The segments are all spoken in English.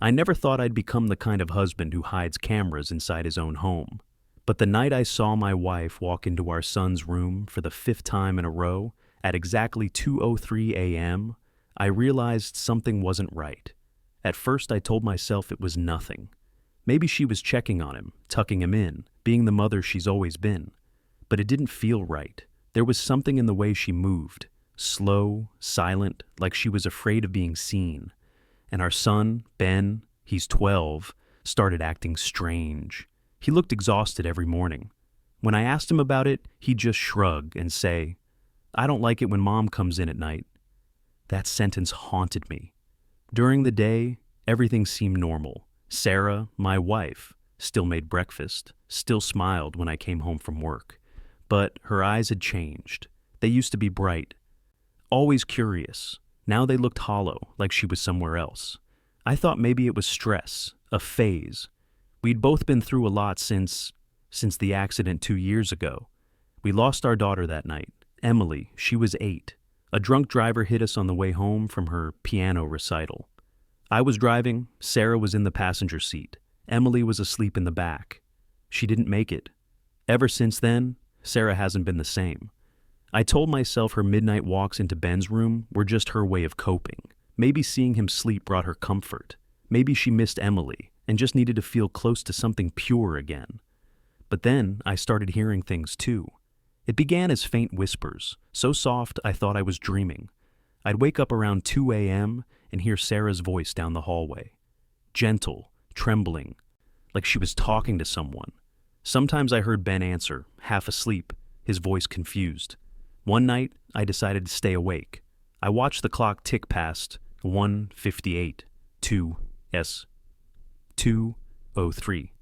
I never thought I'd become the kind of husband who hides cameras inside his own home. But the night I saw my wife walk into our son's room for the fifth time in a row at exactly 2:03 a.m., I realized something wasn't right. At first I told myself it was nothing. Maybe she was checking on him, tucking him in, being the mother she's always been. But it didn't feel right. There was something in the way she moved, slow, silent, like she was afraid of being seen. And our son, Ben, he's 12, started acting strange. He looked exhausted every morning. When I asked him about it, he'd just shrug and say, "I don't like it when Mom comes in at night." That sentence haunted me. During the day, everything seemed normal. Sarah, my wife, still made breakfast, still smiled when I came home from work. But her eyes had changed. They used to be bright, always curious. Now they looked hollow, like she was somewhere else. I thought maybe it was stress, a phase. We'd both been through a lot since the accident 2 years ago. We lost our daughter that night, Emily. She was 8. A drunk driver hit us on the way home from her piano recital. I was driving, Sarah was in the passenger seat. Emily was asleep in the back. She didn't make it. Ever since then, Sarah hasn't been the same. I told myself her midnight walks into Ben's room were just her way of coping. Maybe seeing him sleep brought her comfort. Maybe she missed Emily and just needed to feel close to something pure again. But then I started hearing things too. It began as faint whispers, so soft I thought I was dreaming. I'd wake up around 2 a.m. and hear Sarah's voice down the hallway. Gentle, trembling, like she was talking to someone. Sometimes I heard Ben answer, half asleep, his voice confused. One night, I decided to stay awake. I watched the clock tick past 1:58, 2:03.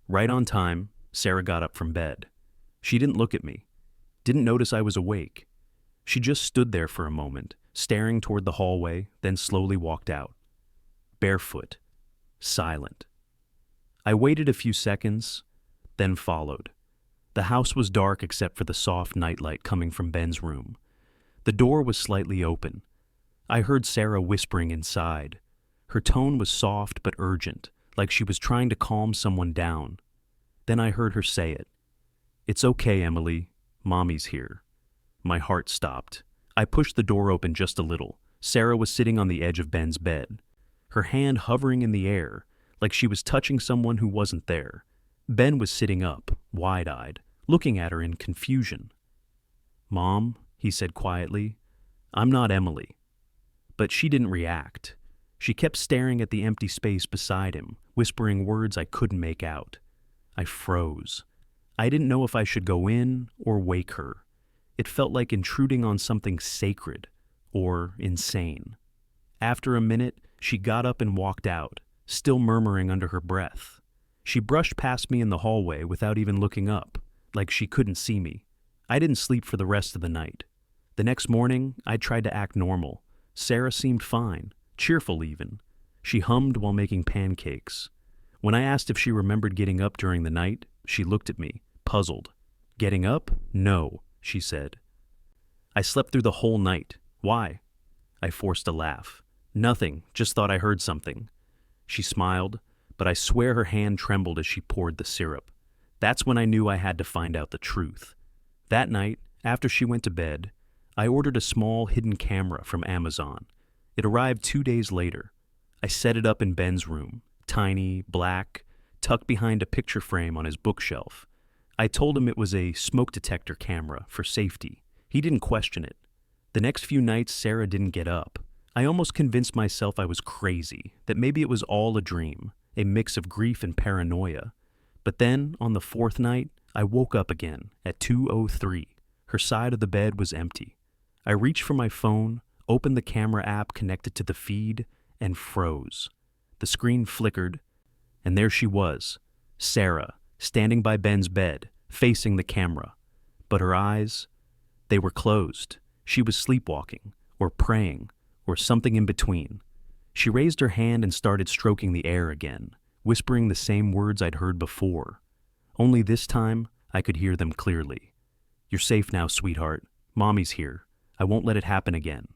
Right on time, Sarah got up from bed. She didn't look at me, didn't notice I was awake. She just stood there for a moment, staring toward the hallway, then slowly walked out. Barefoot, silent. I waited a few seconds, then followed. The house was dark except for the soft nightlight coming from Ben's room. The door was slightly open. I heard Sarah whispering inside. Her tone was soft but urgent, like she was trying to calm someone down. Then I heard her say it. "It's okay, Emily. Mommy's here." My heart stopped. I pushed the door open just a little. Sarah was sitting on the edge of Ben's bed, her hand hovering in the air, like she was touching someone who wasn't there. Ben was sitting up, wide-eyed, looking at her in confusion. "Mom," he said quietly, "I'm not Emily." But she didn't react. She kept staring at the empty space beside him, whispering words I couldn't make out. I froze. I didn't know if I should go in or wake her. It felt like intruding on something sacred or insane. After a minute, she got up and walked out, still murmuring under her breath. She brushed past me in the hallway without even looking up, like she couldn't see me. I didn't sleep for the rest of the night. The next morning, I tried to act normal. Sarah seemed fine, cheerful even. She hummed while making pancakes. When I asked if she remembered getting up during the night, she looked at me, puzzled. "Getting up? No," she said. "I slept through the whole night. Why?" I forced a laugh. "Nothing, just thought I heard something." She smiled, but I swear her hand trembled as she poured the syrup. That's when I knew I had to find out the truth. That night, after she went to bed, I ordered a small hidden camera from Amazon. It arrived 2 days later. I set it up in Ben's room, tiny, black, tucked behind a picture frame on his bookshelf. I told him it was a smoke detector camera for safety. He didn't question it. The next few nights, Sarah didn't get up. I almost convinced myself I was crazy, that maybe it was all a dream, a mix of grief and paranoia. But then, on the 4th night, I woke up again at 2:03. Her side of the bed was empty. I reached for my phone, opened the camera app connected to the feed, and froze. The screen flickered, and there she was, Sarah, standing by Ben's bed, facing the camera. But her eyes, they were closed. She was sleepwalking, or praying, or something in between. She raised her hand and started stroking the air again, whispering the same words I'd heard before. Only this time, I could hear them clearly. "You're safe now, sweetheart. Mommy's here. I won't let it happen again."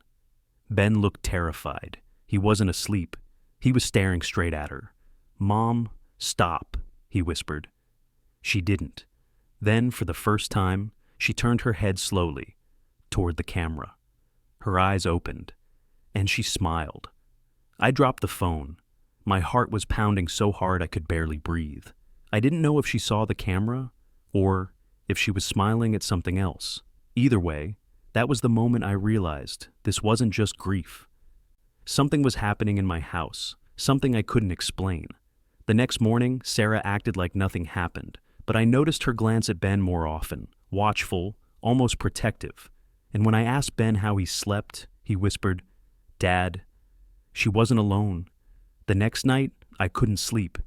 Ben looked terrified. He wasn't asleep. He was staring straight at her. "Mom, stop," he whispered. She didn't. Then, for the first time, she turned her head slowly toward the camera. Her eyes opened, and she smiled. I dropped the phone. My heart was pounding so hard I could barely breathe. I didn't know if she saw the camera or if she was smiling at something else. Either way, that was the moment I realized this wasn't just grief. Something was happening in my house, something I couldn't explain. The next morning, Sarah acted like nothing happened, but I noticed her glance at Ben more often, watchful, almost protective. And when I asked Ben how he slept, he whispered, "Dad." She wasn't alone. The next night, I couldn't sleep.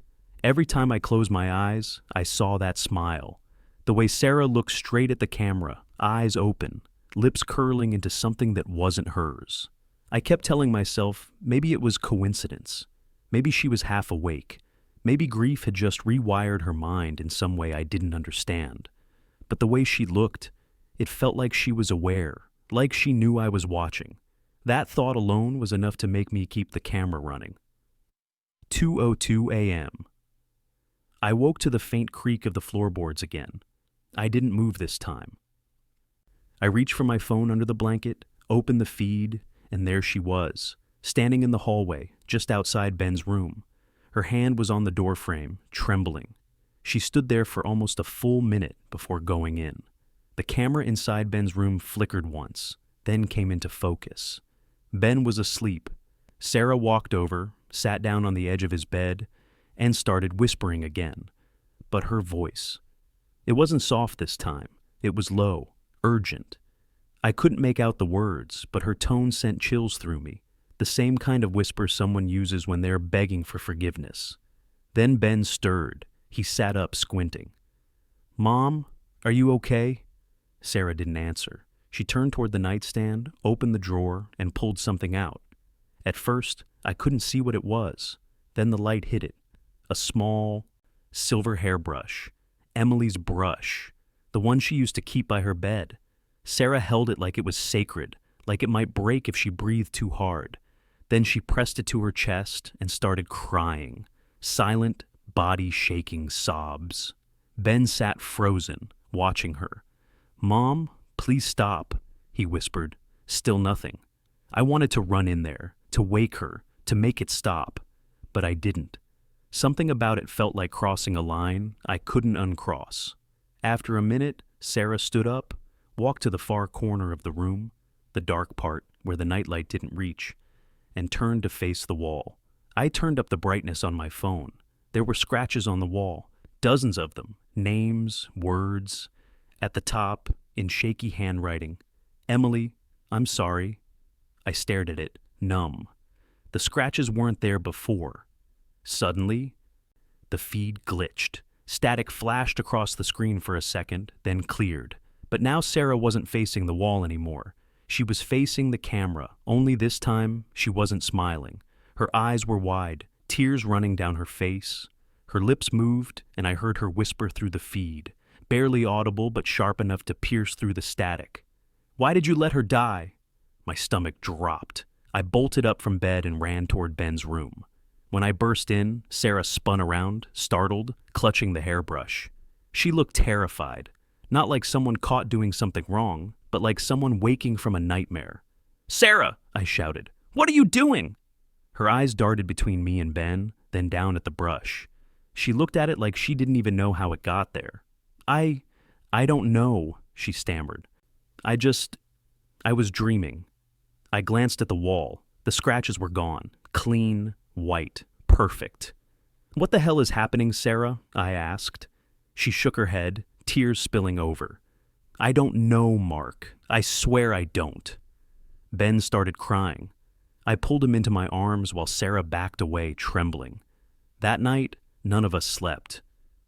Every time I closed my eyes, I saw that smile. The way Sarah looked straight at the camera, eyes open, lips curling into something that wasn't hers. I kept telling myself maybe it was coincidence. Maybe she was half awake. Maybe grief had just rewired her mind in some way I didn't understand. But the way she looked, it felt like she was aware, like she knew I was watching. That thought alone was enough to make me keep the camera running. 2:02 a.m. I woke to the faint creak of the floorboards again. I didn't move this time. I reached for my phone under the blanket, opened the feed, and there she was, standing in the hallway, just outside Ben's room. Her hand was on the doorframe, trembling. She stood there for almost a full minute before going in. The camera inside Ben's room flickered once, then came into focus. Ben was asleep. Sarah walked over, sat down on the edge of his bed, and started whispering again. But her voice. It wasn't soft this time. It was low, urgent. I couldn't make out the words, but her tone sent chills through me, the same kind of whisper someone uses when they're begging for forgiveness. Then Ben stirred. He sat up, squinting. "Mom, are you okay?" Sarah didn't answer. She turned toward the nightstand, opened the drawer, and pulled something out. At first, I couldn't see what it was. Then the light hit it. A small, silver hairbrush. Emily's brush. The one she used to keep by her bed. Sarah held it like it was sacred, like it might break if she breathed too hard. Then she pressed it to her chest and started crying. Silent, body-shaking sobs. Ben sat frozen, watching her. "Mom, please stop," he whispered. Still nothing. I wanted to run in there, to wake her, to make it stop. But I didn't. Something about it felt like crossing a line I couldn't uncross. After a minute, Sarah stood up, walked to the far corner of the room, the dark part where the nightlight didn't reach, and turned to face the wall. I turned up the brightness on my phone. There were scratches on the wall, dozens of them, names, words. At the top, in shaky handwriting, "Emily, I'm sorry." I stared at it, numb. The scratches weren't there before. Suddenly, the feed glitched. Static flashed across the screen for a second, then cleared. But now Sarah wasn't facing the wall anymore. She was facing the camera, only this time she wasn't smiling. Her eyes were wide, tears running down her face. Her lips moved, and I heard her whisper through the feed, barely audible but sharp enough to pierce through the static. "Why did you let her die?" My stomach dropped. I bolted up from bed and ran toward Ben's room. When I burst in, Sarah spun around, startled, clutching the hairbrush. She looked terrified, not like someone caught doing something wrong, but like someone waking from a nightmare. "Sarah!" I shouted. "What are you doing?" Her eyes darted between me and Ben, then down at the brush. She looked at it like she didn't even know how it got there. I don't know," she stammered. I was dreaming." I glanced at the wall. The scratches were gone. Clean, white, perfect. "What the hell is happening, Sarah?" I asked. She shook her head, tears spilling over. "I don't know, Mark. I swear I don't." Ben started crying. I pulled him into my arms while Sarah backed away, trembling. That night, none of us slept.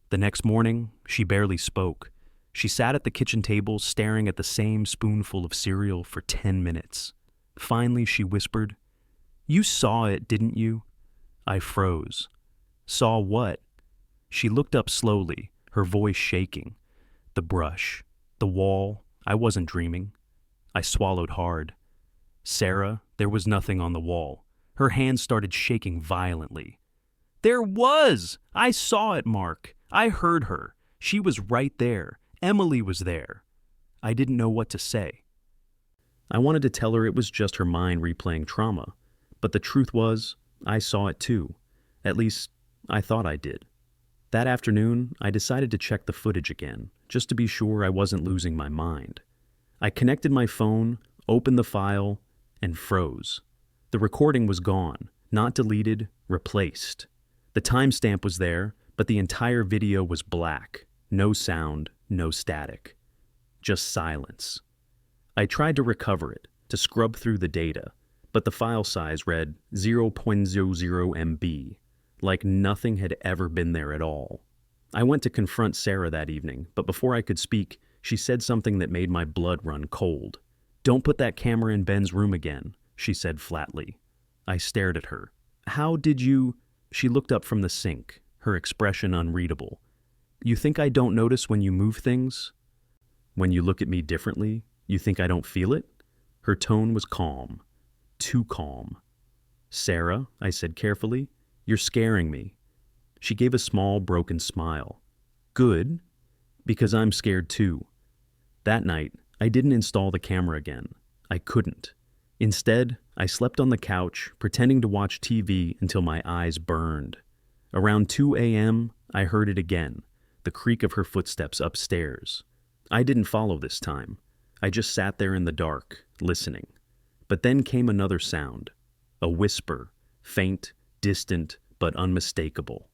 The next morning, she barely spoke. She sat at the kitchen table staring at the same spoonful of cereal for 10 minutes. Finally, she whispered, "You saw it, didn't you?" I froze. "Saw what?" She looked up slowly, her voice shaking. The brush, the wall, I wasn't dreaming. I swallowed hard. "Sarah, there was nothing on the wall." Her hands started shaking violently. There was! I saw it, Mark. I heard her. She was right there. Emily was there. I didn't know what to say. I wanted to tell her it was just her mind replaying trauma, but the truth was, I saw it too. At least, I thought I did. That afternoon, I decided to check the footage again, just to be sure I wasn't losing my mind. I connected my phone, opened the file, and froze. The recording was gone, not deleted, replaced. The timestamp was there, but the entire video was black. No sound, no static. Just silence. I tried to recover it, to scrub through the data, but the file size read 0.00 MB, like nothing had ever been there at all. I went to confront Sarah that evening, but before I could speak, she said something that made my blood run cold. "Don't put that camera in Ben's room again," she said flatly. I stared at her. "How did you—" She looked up from the sink, her expression unreadable. "You think I don't notice when you move things? When you look at me differently, you think I don't feel it?" Her tone was calm. Too calm. "Sarah," I said carefully, "you're scaring me." She gave a small, broken smile. "Good, because I'm scared too." That night, I didn't install the camera again. I couldn't. Instead, I slept on the couch, pretending to watch TV until my eyes burned. Around 2 a.m., I heard it again, the creak of her footsteps upstairs. I didn't follow this time. I just sat there in the dark, listening. But then came another sound. A whisper, faint, distant, but unmistakable.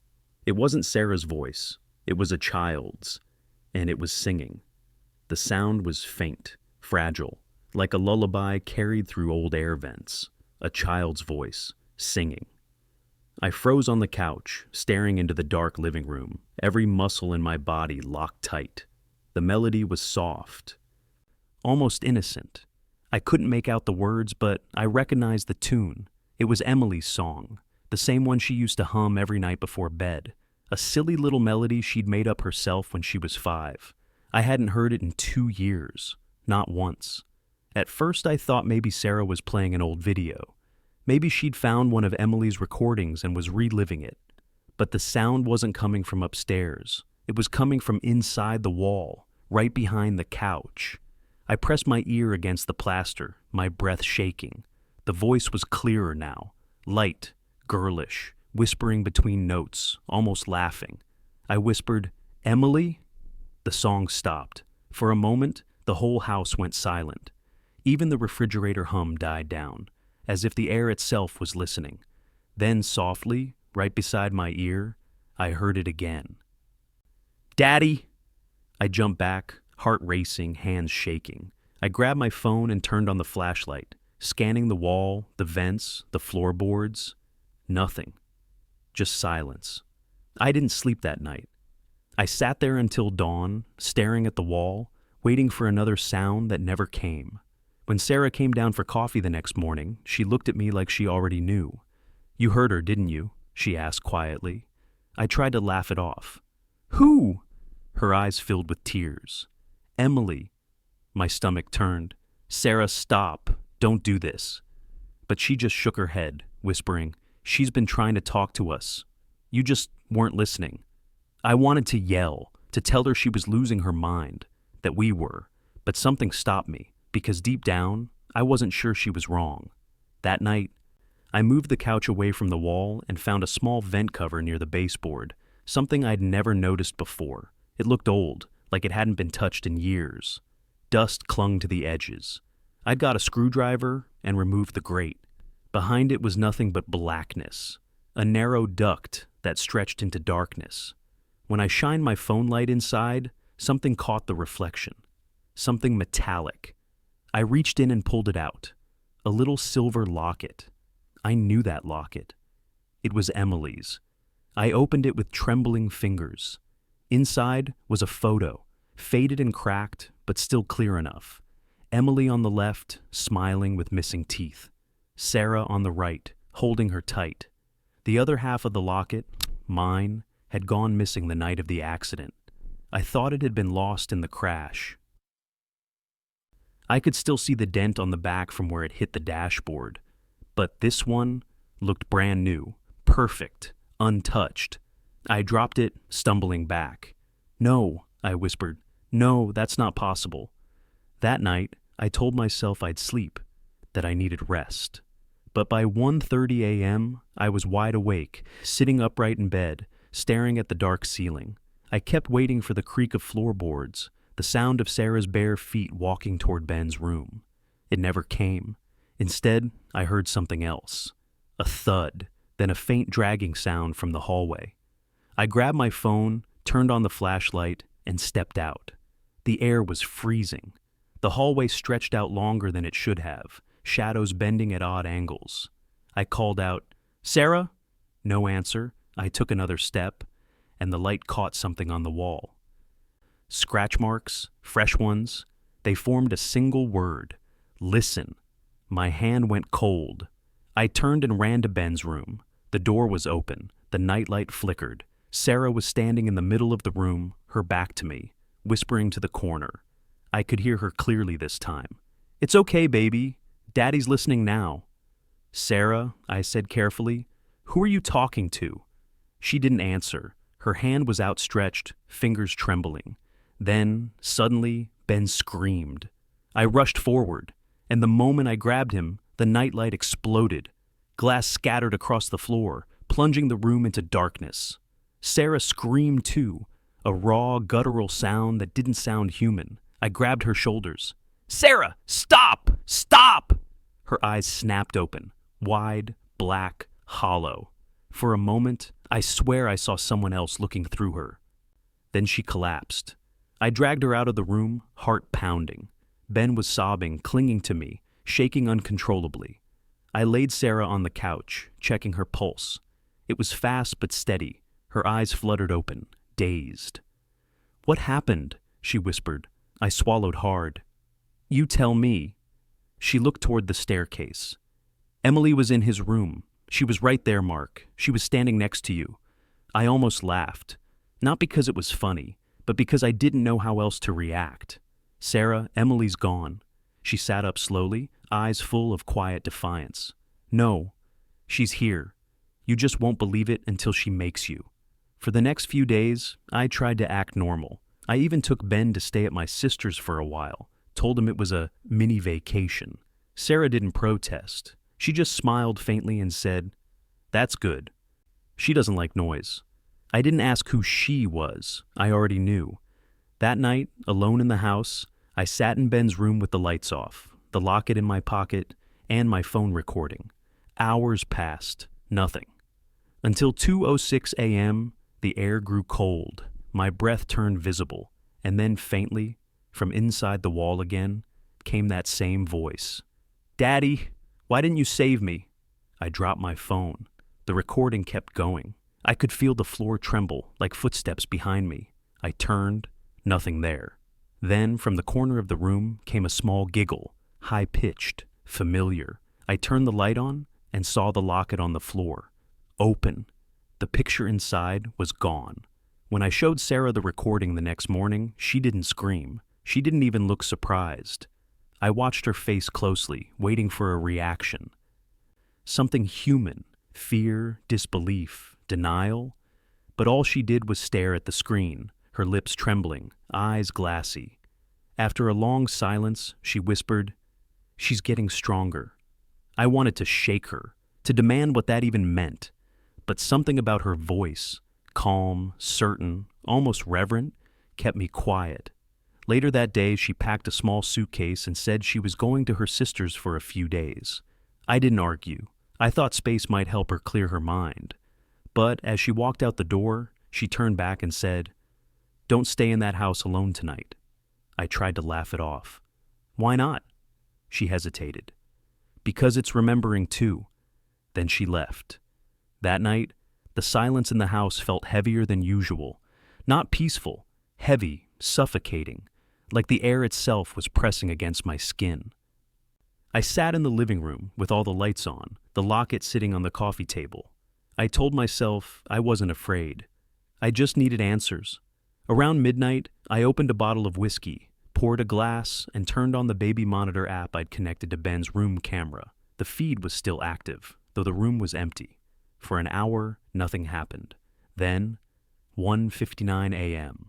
It wasn't Sarah's voice. It was a child's. And it was singing. The sound was faint, fragile, like a lullaby carried through old air vents. A child's voice, singing. I froze on the couch, staring into the dark living room, every muscle in my body locked tight. The melody was soft, almost innocent. I couldn't make out the words, but I recognized the tune. It was Emily's song, the same one she used to hum every night before bed. A silly little melody she'd made up herself when she was 5. I hadn't heard it in 2 years, not once. At first I thought maybe Sarah was playing an old video. Maybe she'd found one of Emily's recordings and was reliving it. But the sound wasn't coming from upstairs. It was coming from inside the wall, right behind the couch. I pressed my ear against the plaster, my breath shaking. The voice was clearer now, light, girlish, whispering between notes, almost laughing. I whispered, "Emily?" The song stopped. For a moment, the whole house went silent. Even the refrigerator hum died down, as if the air itself was listening. Then softly, right beside my ear, I heard it again. "Daddy!" I jumped back, heart racing, hands shaking. I grabbed my phone and turned on the flashlight, scanning the wall, the vents, the floorboards. Nothing. Just silence. I didn't sleep that night. I sat there until dawn, staring at the wall, waiting for another sound that never came. When Sarah came down for coffee the next morning, she looked at me like she already knew. "You heard her, didn't you?" she asked quietly. I tried to laugh it off. "Who?" Her eyes filled with tears. "Emily." My stomach turned. "Sarah, stop. Don't do this." But she just shook her head, whispering, "She's been trying to talk to us. You just weren't listening." I wanted to yell, to tell her she was losing her mind, that we were, but something stopped me, because deep down, I wasn't sure she was wrong. That night, I moved the couch away from the wall and found a small vent cover near the baseboard, something I'd never noticed before. It looked old, like it hadn't been touched in years. Dust clung to the edges. I'd got a screwdriver and removed the grate. Behind it was nothing but blackness, a narrow duct that stretched into darkness. When I shined my phone light inside, something caught the reflection. Something metallic. I reached in and pulled it out. A little silver locket. I knew that locket. It was Emily's. I opened it with trembling fingers. Inside was a photo, faded and cracked, but still clear enough. Emily on the left, smiling with missing teeth. Sarah on the right, holding her tight. The other half of the locket, mine, had gone missing the night of the accident. I thought it had been lost in the crash. I could still see the dent on the back from where it hit the dashboard, but this one Looked brand new, perfect, untouched. I dropped it, stumbling back. "No," I whispered. "No, that's not possible." That night, I told myself I'd sleep, that I needed rest. But by 1:30 a.m., I was wide awake, sitting upright in bed, staring at the dark ceiling. I kept waiting for the creak of floorboards, the sound of Sarah's bare feet walking toward Ben's room. It never came. Instead, I heard something else. A thud, then a faint dragging sound from the hallway. I grabbed my phone, turned on the flashlight, and stepped out. The air was freezing. The hallway stretched out longer than it should have, shadows bending at odd angles. I called out, "Sarah?" No answer. I took another step, and the light caught something on the wall. Scratch marks, fresh ones. They formed a single word. Listen. My hand went cold. I turned and ran to Ben's room. The door was open. The nightlight flickered. Sarah was standing in the middle of the room, her back to me, whispering to the corner. I could hear her clearly this time. "It's okay, baby. Daddy's listening now." "Sarah," I said carefully, "who are you talking to?" She didn't answer. Her hand was outstretched, fingers trembling. Then, suddenly, Ben screamed. I rushed forward, and the moment I grabbed him, the nightlight exploded. Glass scattered across the floor, plunging the room into darkness. Sarah screamed too, a raw, guttural sound that didn't sound human. I grabbed her shoulders. "Sarah, stop! Stop!" Her eyes snapped open, wide, black, hollow. For a moment, I swear I saw someone else looking through her. Then she collapsed. I dragged her out of the room, heart pounding. Ben was sobbing, clinging to me, shaking uncontrollably. I laid Sarah on the couch, checking her pulse. It was fast but steady. Her eyes fluttered open, dazed. "What happened?" she whispered. I swallowed hard. "You tell me." She looked toward the staircase. "Emily was in his room. She was right there, Mark. She was standing next to you." I almost laughed. Not because it was funny, but because I didn't know how else to react. "Sarah, Emily's gone." She sat up slowly, eyes full of quiet defiance. "No, she's here. You just won't believe it until she makes you." For the next few days, I tried to act normal. I even took Ben to stay at my sister's for a while, told him it was a mini vacation. Sarah didn't protest. She just smiled faintly and said, "That's good." She doesn't like noise. I didn't ask who she was. I already knew. That night, alone in the house, I sat in Ben's room with the lights off, the locket in my pocket, and my phone recording. Hours passed. Nothing. Until 2:06 a.m., the air grew cold. My breath turned visible, and then faintly, from inside the wall again, came that same voice. "Daddy, why didn't you save me?" I dropped my phone. The recording kept going. I could feel the floor tremble, like footsteps behind me. I turned, nothing there. Then, from the corner of the room, came a small giggle, high-pitched, familiar. I turned the light on and saw the locket on the floor. Open. The picture inside was gone. When I showed Sarah the recording the next morning, she didn't scream. She didn't even look surprised. I watched her face closely, waiting for a reaction. Something human, fear, disbelief, denial. But all she did was stare at the screen, her lips trembling, eyes glassy. After a long silence, she whispered, "She's getting stronger." I wanted to shake her, to demand what that even meant. But something about her voice, calm, certain, almost reverent, kept me quiet. Later that day, she packed a small suitcase and said she was going to her sister's for a few days. I didn't argue. I thought space might help her clear her mind. But as she walked out the door, she turned back and said, "Don't stay in that house alone tonight." I tried to laugh it off. "Why not?" She hesitated. "Because it's remembering too." Then she left. That night, the silence in the house felt heavier than usual. Not peaceful, heavy, suffocating, like the air itself was pressing against my skin. I sat in the living room with all the lights on, the locket sitting on the coffee table. I told myself I wasn't afraid. I just needed answers. Around midnight, I opened a bottle of whiskey, poured a glass, and turned on the baby monitor app I'd connected to Ben's room camera. The feed was still active. though the room was empty. For an hour, nothing happened. Then, 1:59 a.m.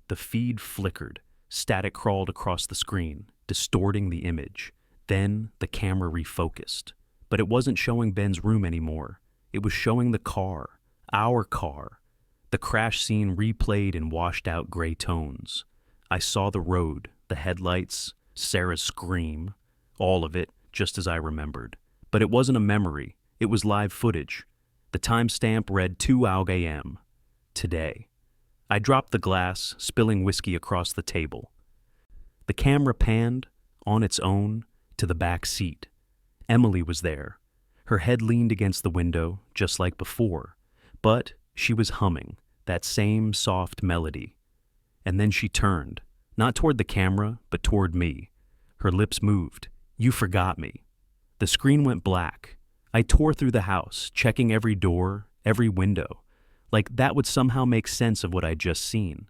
The feed flickered. Static crawled across the screen, distorting the image. Then the camera refocused. But it wasn't showing Ben's room anymore. It was showing the car, our car. The crash scene replayed in washed-out gray tones. I saw the road, the headlights, Sarah's scream, all of it, just as I remembered. But it wasn't a memory. It was live footage. The timestamp read 2 a.m. Today. I dropped the glass, spilling whiskey across the table. The camera panned, on its own, to the back seat. Emily was there. Her head leaned against the window, just like before. But she was humming, that same soft melody. And then she turned, not toward the camera, but toward me. Her lips moved. "You forgot me." The screen went black. I tore through the house, checking every door, every window. Like that would somehow make sense of what I'd just seen.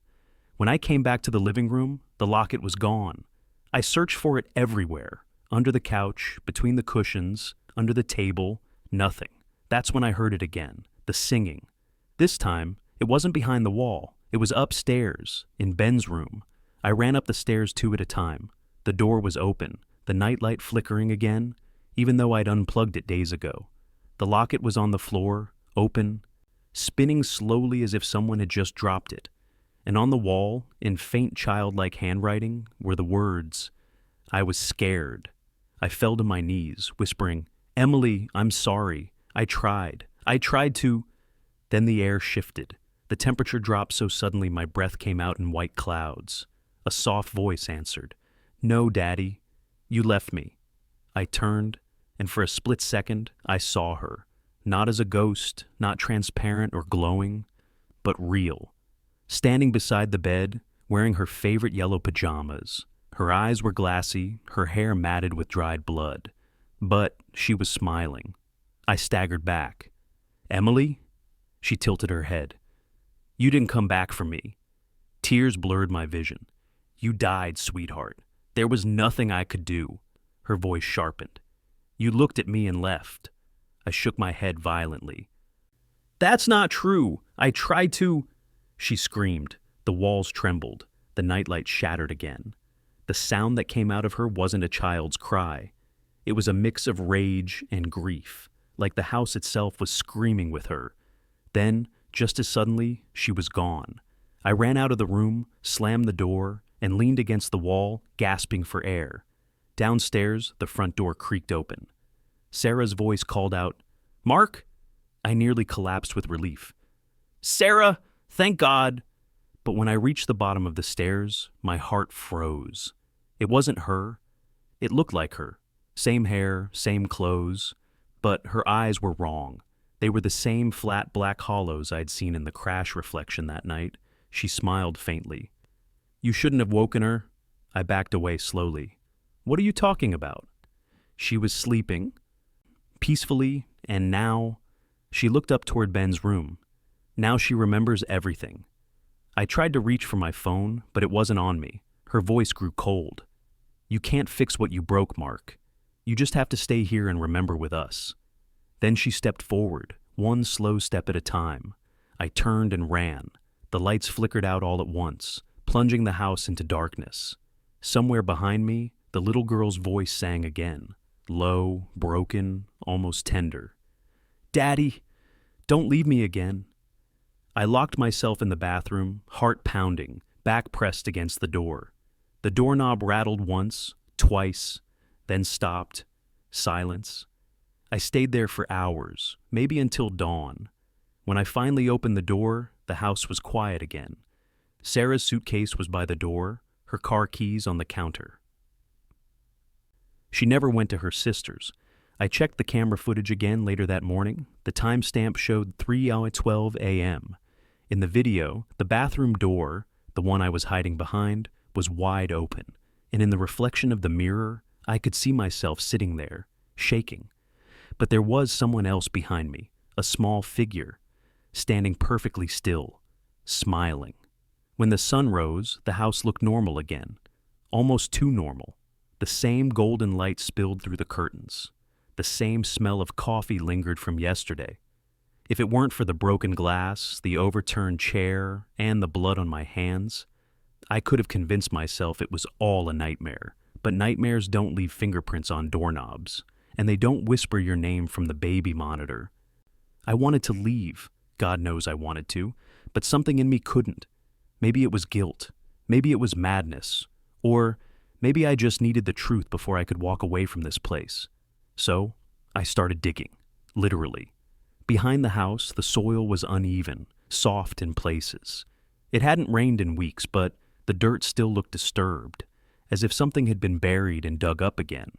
When I came back to the living room, the locket was gone. I searched for it everywhere. Under the couch, between the cushions, under the table, nothing. That's when I heard it again, the singing. This time, it wasn't behind the wall. It was upstairs, in Ben's room. I ran up the stairs 2 at a time. The door was open, the nightlight flickering again, even though I'd unplugged it days ago. The locket was on the floor, open, spinning slowly as if someone had just dropped it. And on the wall, in faint childlike handwriting, were the words, "I was scared." I fell to my knees, whispering, "Emily, I'm sorry. I tried to..." Then the air shifted. The temperature dropped so suddenly my breath came out in white clouds. A soft voice answered, "No, Daddy, you left me." I turned, and for a split second, I saw her. Not as a ghost, not transparent or glowing, but real. Standing beside the bed, wearing her favorite yellow pajamas. Her eyes were glassy, her hair matted with dried blood. But she was smiling. I staggered back. "Emily?" She tilted her head. "You didn't come back for me." Tears blurred my vision. "You died, sweetheart. There was nothing I could do." Her voice sharpened. "You looked at me and left." I shook my head violently. "That's not true. I tried to..." She screamed. The walls trembled. The nightlight shattered again. The sound that came out of her wasn't a child's cry. It was a mix of rage and grief, like the house itself was screaming with her. Then, just as suddenly, she was gone. I ran out of the room, slammed the door, and leaned against the wall, gasping for air. Downstairs, the front door creaked open. Sarah's voice called out, "Mark?" I nearly collapsed with relief. "Sarah! Thank God!" But when I reached the bottom of the stairs, my heart froze. It wasn't her. It looked like her. Same hair, same clothes. But her eyes were wrong. They were the same flat black hollows I'd seen in the crash reflection that night. She smiled faintly. "You shouldn't have woken her." I backed away slowly. "What are you talking about?" She was sleeping, peacefully, and now... She looked up toward Ben's room. Now she remembers everything. I tried to reach for my phone, but it wasn't on me. Her voice grew cold. "You can't fix what you broke, Mark. You just have to stay here and remember with us." Then she stepped forward, one slow step at a time. I turned and ran. The lights flickered out all at once, plunging the house into darkness. Somewhere behind me, the little girl's voice sang again, low, broken, almost tender. "Daddy, don't leave me again." I locked myself in the bathroom, heart pounding, back pressed against the door. The doorknob rattled once, twice, then stopped. Silence. I stayed there for hours, maybe until dawn. When I finally opened the door, the house was quiet again. Sarah's suitcase was by the door, her car keys on the counter. She never went to her sister's. I checked the camera footage again later that morning. The timestamp showed 3:12 a.m. In the video, the bathroom door, the one I was hiding behind, was wide open, and in the reflection of the mirror, I could see myself sitting there, shaking. But there was someone else behind me, a small figure, standing perfectly still, smiling. When the sun rose, the house looked normal again, almost too normal. The same golden light spilled through the curtains. The same smell of coffee lingered from yesterday. If it weren't for the broken glass, the overturned chair, and the blood on my hands, I could have convinced myself it was all a nightmare. But nightmares don't leave fingerprints on doorknobs, and they don't whisper your name from the baby monitor. I wanted to leave. God knows I wanted to, but something in me couldn't. Maybe it was guilt. Maybe it was madness. Or maybe I just needed the truth before I could walk away from this place. So I started digging, literally. Behind the house, the soil was uneven, soft in places. It hadn't rained in weeks, but the dirt still looked disturbed, as if something had been buried and dug up again.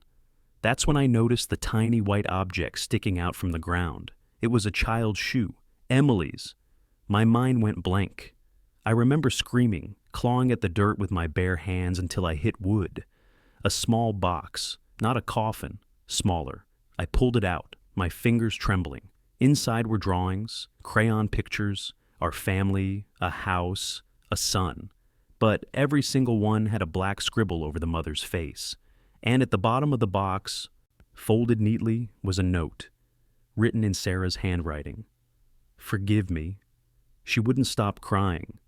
That's when I noticed the tiny white object sticking out from the ground. It was a child's shoe, Emily's. My mind went blank. I remember screaming, clawing at the dirt with my bare hands until I hit wood. A small box, not a coffin, smaller. I pulled it out, my fingers trembling. Inside were drawings, crayon pictures, our family, a house, a son. But every single one had a black scribble over the mother's face. And at the bottom of the box, folded neatly, was a note, written in Sarah's handwriting. "Forgive me." She wouldn't stop crying.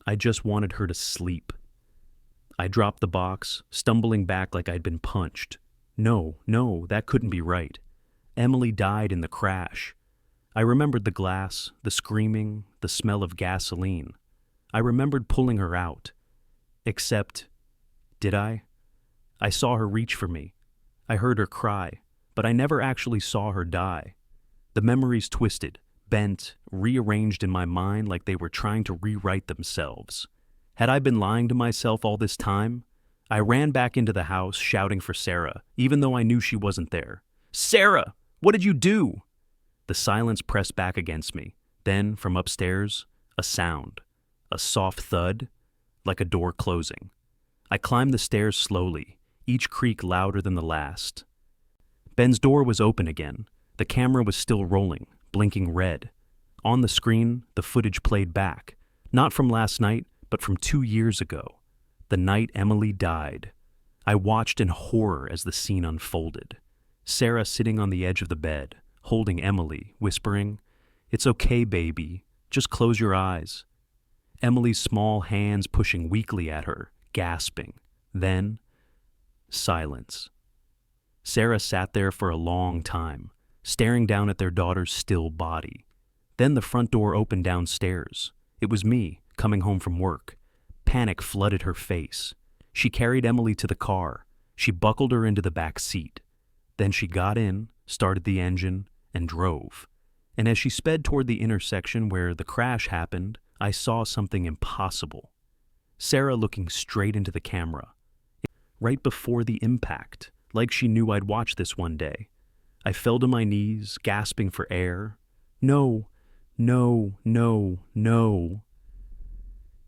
I just wanted her to sleep. I dropped the box, stumbling back like I'd been punched. No, that couldn't be right. Emily died in the crash. I remembered the glass, the screaming, the smell of gasoline. I remembered pulling her out. Except, did I? I saw her reach for me. I heard her cry, but I never actually saw her die. The memories twisted, bent, rearranged in my mind like they were trying to rewrite themselves. Had I been lying to myself all this time? I ran back into the house, shouting for Sarah, even though I knew she wasn't there. "Sarah, what did you do?" The silence pressed back against me. Then, from upstairs, a sound. A soft thud, like a door closing. I climbed the stairs slowly, each creak louder than the last. Ben's door was open again. The camera was still rolling, blinking red. On the screen, the footage played back, not from last night, but from 2 years ago, the night Emily died. I watched in horror as the scene unfolded. Sarah sitting on the edge of the bed, holding Emily, whispering, "It's okay, baby. Just close your eyes." Emily's small hands pushing weakly at her, gasping. Then, silence. Sarah sat there for a long time, staring down at their daughter's still body. Then the front door opened downstairs. It was me, coming home from work. Panic flooded her face. She carried Emily to the car. She buckled her into the back seat. Then she got in, started the engine, and drove. And as she sped toward the intersection where the crash happened, I saw something impossible. Sarah looking straight into the camera. Right before the impact, like she knew I'd watch this one day. I fell to my knees, gasping for air. No.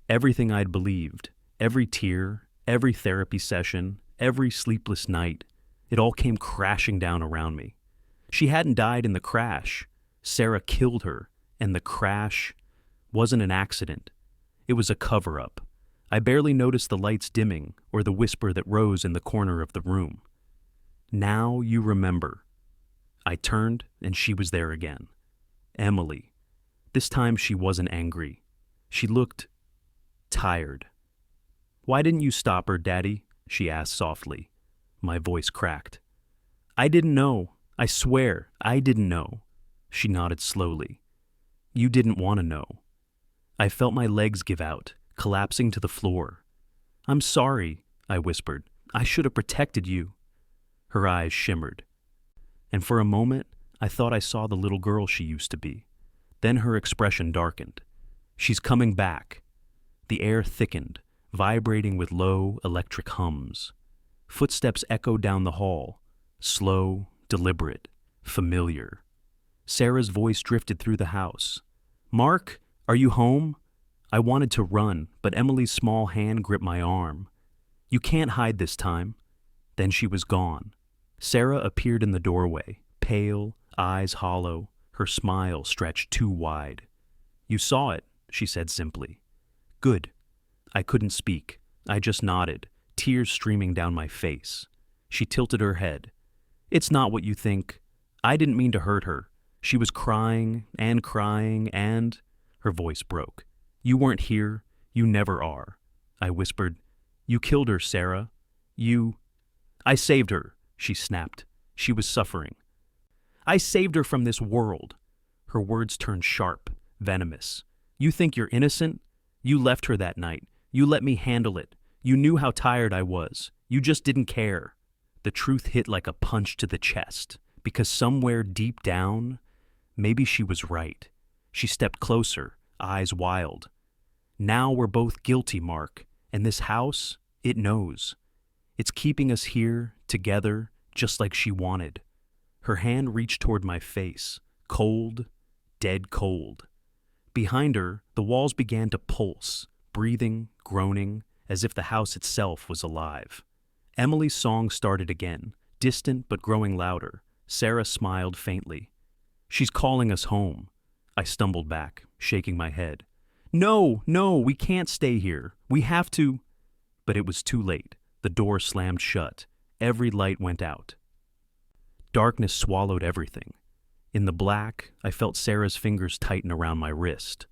Everything I'd believed, every tear, every therapy session, every sleepless night, it all came crashing down around me. She hadn't died in the crash. Sarah killed her, and the crash wasn't an accident. It was a cover-up. I barely noticed the lights dimming or the whisper that rose in the corner of the room. "Now you remember." I turned, and she was there again. Emily. This time she wasn't angry. She looked tired. "Why didn't you stop her, Daddy?" she asked softly. My voice cracked. "I didn't know. I swear, I didn't know." She nodded slowly. "You didn't want to know." I felt my legs give out, collapsing to the floor. "I'm sorry," I whispered. "I should have protected you." Her eyes shimmered. And for a moment, I thought I saw the little girl she used to be. Then her expression darkened. "She's coming back." The air thickened, vibrating with low, electric hums. Footsteps echoed down the hall, slow, deliberate, familiar. Sarah's voice drifted through the house. "Mark, are you home?" I wanted to run, but Emily's small hand gripped my arm. "You can't hide this time." Then she was gone. Sarah appeared in the doorway, pale, eyes hollow, her smile stretched too wide. "You saw it," she said simply. "Good." I couldn't speak. I just nodded, tears streaming down my face. She tilted her head. It's not what you think. I didn't mean to hurt her. She was crying and crying and—" Her voice broke. "You weren't here. You never are." I whispered. "You killed her, Sarah. You—" "I saved her," she snapped. She was suffering. "I saved her from this world." Her words turned sharp, venomous. "You think you're innocent? You left her that night. You let me handle it. You knew how tired I was. You just didn't care." The truth hit like a punch to the chest, because somewhere deep down, maybe she was right. She stepped closer, eyes wild. "Now we're both guilty, Mark, and this house, it knows. It's keeping us here, together, just like she wanted." Her hand reached toward my face, cold, dead cold. Behind her, the walls began to pulse, breathing, groaning, as if the house itself was alive. Emily's song started again, distant but growing louder. Sarah smiled faintly. "She's calling us home." I stumbled back, shaking my head. No, we can't stay here. We have to—" But it was too late. The door slammed shut. Every light went out. Darkness swallowed everything. In the black, I felt Sarah's fingers tighten around my wrist,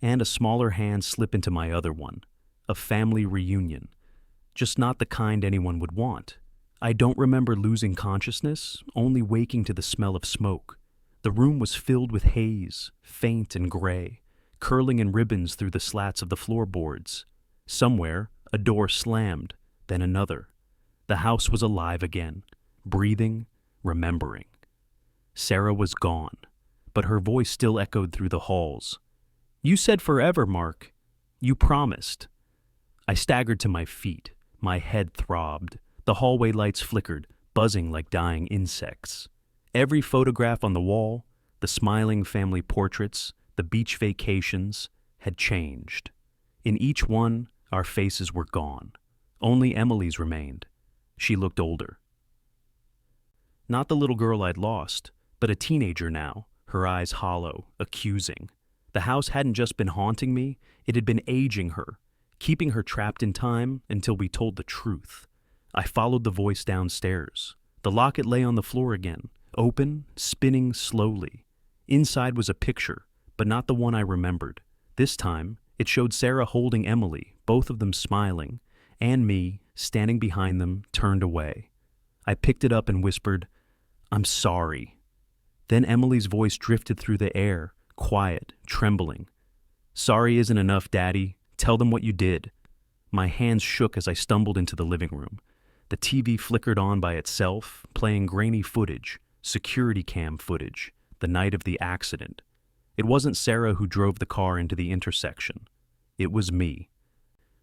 and a smaller hand slip into my other one. A family reunion. Just not the kind anyone would want. I don't remember losing consciousness, only waking to the smell of smoke. The room was filled with haze, faint and gray, curling in ribbons through the slats of the floorboards. Somewhere, a door slammed, then another. The house was alive again, breathing, remembering. Sarah was gone, but her voice still echoed through the halls. "You said forever, Mark. You promised." I staggered to my feet. My head throbbed. The hallway lights flickered, buzzing like dying insects. Every photograph on the wall, the smiling family portraits, the beach vacations, had changed. In each one, our faces were gone. Only Emily's remained. She looked older. Not the little girl I'd lost, but a teenager now, her eyes hollow, accusing. The house hadn't just been haunting me, it had been aging her, keeping her trapped in time until we told the truth. I followed the voice downstairs. The locket lay on the floor again, open, spinning slowly. Inside was a picture, but not the one I remembered. This time, it showed Sarah holding Emily, both of them smiling, and me, standing behind them, turned away. I picked it up and whispered, "I'm sorry." Then Emily's voice drifted through the air, quiet, trembling. "Sorry isn't enough, Daddy. Tell them what you did." My hands shook as I stumbled into the living room. The TV flickered on by itself, playing grainy footage, security cam footage, the night of the accident. It wasn't Sarah who drove the car into the intersection. It was me.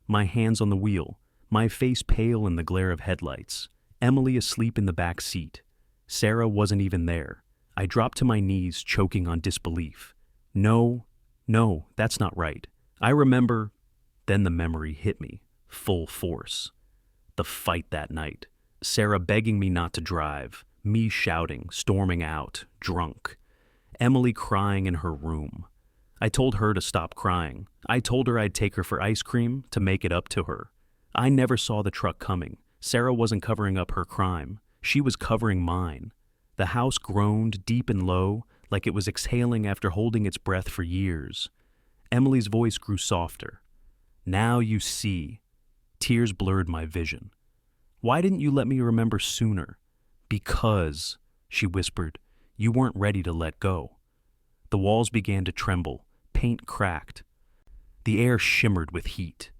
My hands on the wheel, my face pale in the glare of headlights. Emily asleep in the back seat. Sarah wasn't even there. I dropped to my knees, choking on disbelief. No, that's not right. I remember. Then the memory hit me, full force. The fight that night. Sarah begging me not to drive. Me shouting, storming out, drunk. Emily crying in her room. I told her to stop crying. I told her I'd take her for ice cream to make it up to her. I never saw the truck coming. Sarah wasn't covering up her crime. She was covering mine. The house groaned deep and low, like it was exhaling after holding its breath for years. Emily's voice grew softer. "Now you see." Tears blurred my vision. "Why didn't you let me remember sooner?" "Because," she whispered, "you weren't ready to let go." The walls began to tremble. Paint cracked. The air shimmered with heat.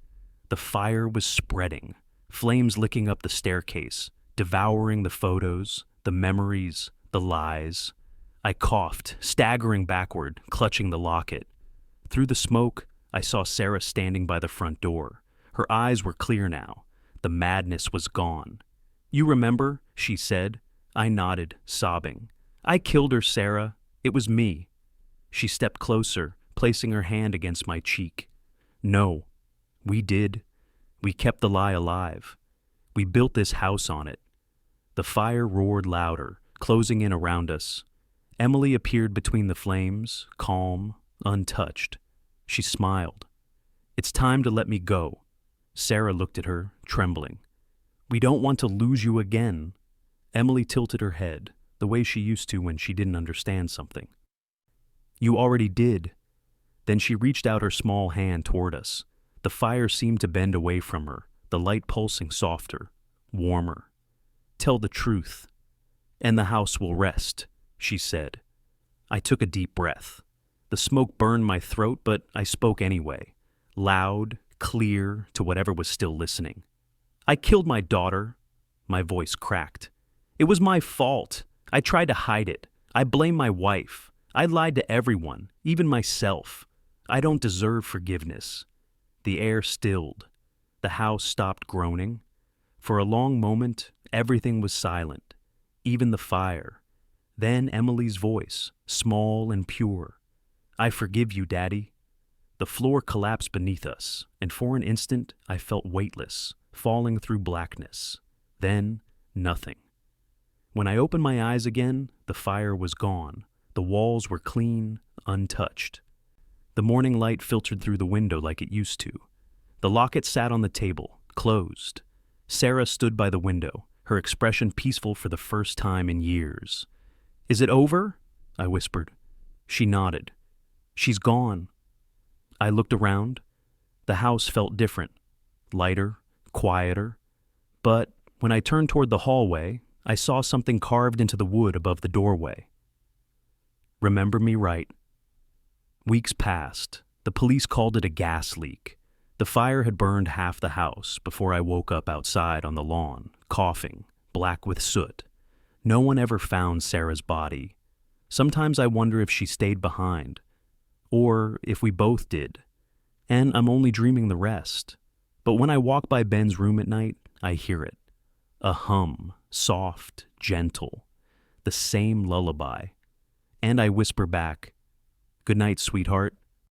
The fire was spreading, flames licking up the staircase, devouring the photos, the memories, the lies. I coughed, staggering backward, clutching the locket. Through the smoke, I saw Sarah standing by the front door. Her eyes were clear now. The madness was gone. "You remember?" she said. I nodded, sobbing. "I killed her, Sarah. It was me." She stepped closer, placing her hand against my cheek. "No, we did. We kept the lie alive. We built this house on it." The fire roared louder, closing in around us. Emily appeared between the flames, calm, untouched. She smiled. "It's time to let me go." Sarah looked at her, trembling. "We don't want to lose you again." Emily tilted her head, the way she used to when she didn't understand something. You already did. Then she reached out her small hand toward us. The fire seemed to bend away from her, the light pulsing softer, warmer. Tell the truth, and the house will rest, she said. I took a deep breath. The smoke burned my throat, but I spoke anyway, loud, clear, to whatever was still listening. I killed my daughter. My voice cracked. It was my fault. I tried to hide it. I blame my wife. I lied to everyone, even myself. I don't deserve forgiveness. The air stilled. The house stopped groaning. For a long moment, everything was silent, even the fire. Then Emily's voice, small and pure. I forgive you, Daddy. The floor collapsed beneath us, and for an instant I felt weightless, falling through blackness. Then, nothing. When I opened my eyes again, the fire was gone. The walls were clean, untouched. The morning light filtered through the window like it used to. The locket sat on the table, closed. Sarah stood by the window, her expression peaceful for the first time in years. Is it over? I whispered. She nodded. She's gone. I looked around. The house felt different, lighter, quieter. But when I turned toward the hallway, I saw something carved into the wood above the doorway. Remember me right. Weeks passed. The police called it a gas leak. The fire had burned half the house before I woke up outside on the lawn, coughing, black with soot. No one ever found Sarah's body. Sometimes I wonder if she stayed behind, or if we both did. And I'm only dreaming the rest. But when I walk by Ben's room at night, I hear it. A hum, soft, gentle. The same lullaby. And I whisper back, "Good night, sweetheart."